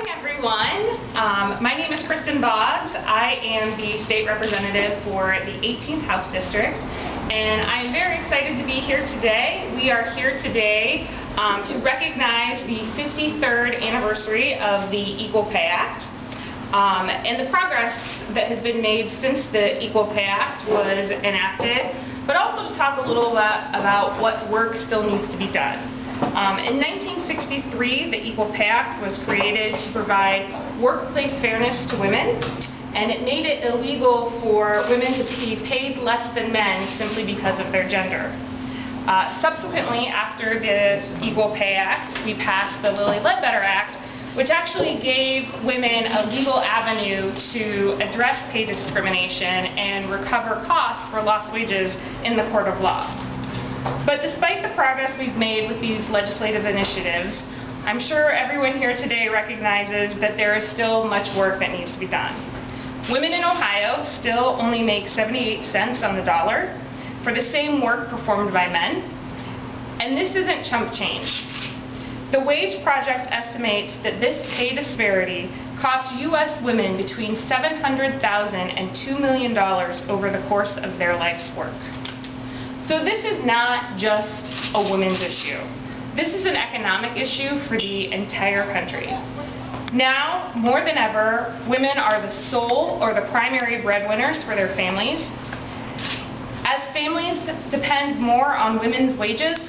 morning, everyone. My name is Kristin Boggs. I am the state representative for the 18th House District, and I'm very excited to be here today. We are here today to recognize the 53rd anniversary of the Equal Pay Act, and the progress that has been made since the Equal Pay Act was enacted, but also to talk a little about what work still needs to be done. In 1963, the Equal Pay Act was created to provide workplace fairness to women, and it made it illegal for women to be paid less than men simply because of their gender. Subsequently, after the Equal Pay Act, we passed the Lilly Ledbetter Act, which actually gave women a legal avenue to address pay discrimination and recover costs for lost wages in the court of law. But despite the progress we've made with these legislative initiatives, I'm sure everyone here today recognizes that there is still much work that needs to be done. Women in Ohio still only make 78 cents on the dollar for the same work performed by men, and this isn't chump change. The Wage Project estimates that this pay disparity costs U.S. women between $700,000 and $2 million over the course of their life's work. So this is not just a women's issue. This is an economic issue for the entire country. Now, more than ever, women are the sole or the primary breadwinners for their families. As families depend more on women's wages,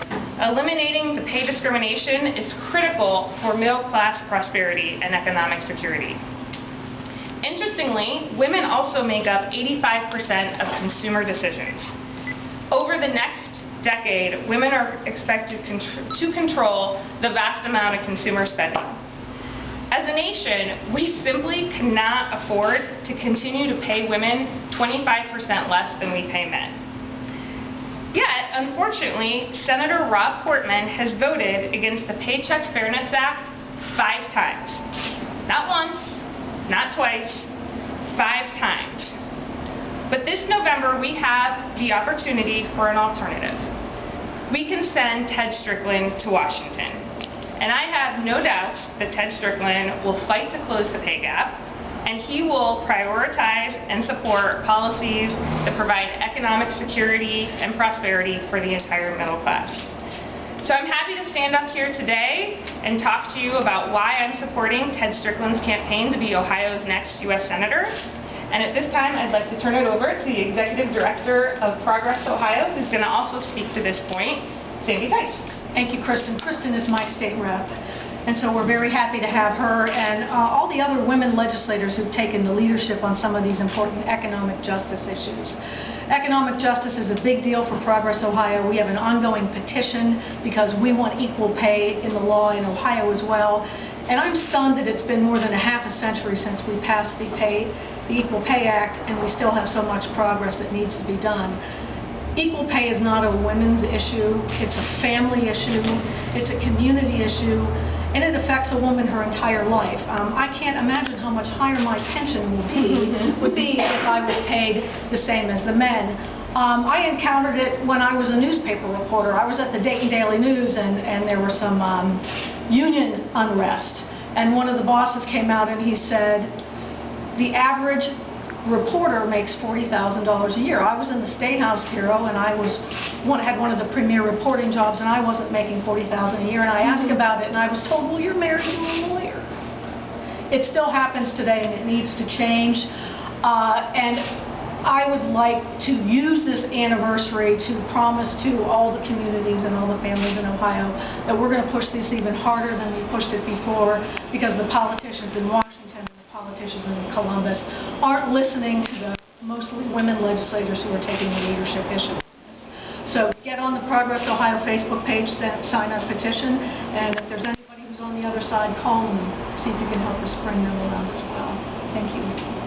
eliminating the pay discrimination is critical for middle-class prosperity and economic security. Interestingly, women also make up 85% of consumer decisions. Over the next decade, women are expected to control the vast amount of consumer spending. As a nation, we simply cannot afford to continue to pay women 25% less than we pay men. Yet, unfortunately, Senator Rob Portman has voted against the Paycheck Fairness Act 5 times. Not once, not twice, 5 times. But this November, we have the opportunity for an alternative. We can send Ted Strickland to Washington. And I have no doubt that Ted Strickland will fight to close the pay gap, and he will prioritize and support policies that provide economic security and prosperity for the entire middle class. So I'm happy to stand up here today and talk to you about why I'm supporting Ted Strickland's campaign to be Ohio's next U.S. Senator. And at this time, I'd like to turn it over to the Executive Director of ProgressOhio, who's going to also speak to this point, Theis. Thank you, Kristin. Kristin is my state rep, and so we're very happy to have her and all the other women legislators who've taken the leadership on some of these important economic justice issues. Economic justice is a big deal for ProgressOhio. We have an ongoing petition because we want equal pay in the law in Ohio as well. And I'm stunned that it's been more than a half a century since we passed the Equal Pay Act, and we still have so much progress that needs to be done. Equal pay is not a women's issue, it's a family issue, it's a community issue, and it affects a woman her entire life. I can't imagine how much higher my pension would be if I was paid the same as the men. I encountered it when I was a newspaper reporter. I was at the Dayton Daily News, and there was some union unrest, and one of the bosses came out and he said, the average reporter makes $40,000 a year. I was in the State House Bureau, and I had one of the premier reporting jobs, and I wasn't making $40,000 a year. And I asked about it, and I was told, well, you're married to a lawyer. It still happens today, and it needs to change. And I would like to use this anniversary to promise to all the communities and all the families in Ohio that we're going to push this even harder than we pushed it before, because the politicians in Washington and the politicians in Columbus aren't listening to the mostly women legislators who are taking the leadership issue on this. So get on the ProgressOhio Facebook page, sign our petition, and if there's anybody who's on the other side, call them and see if you can help us bring them around as well. Thank you.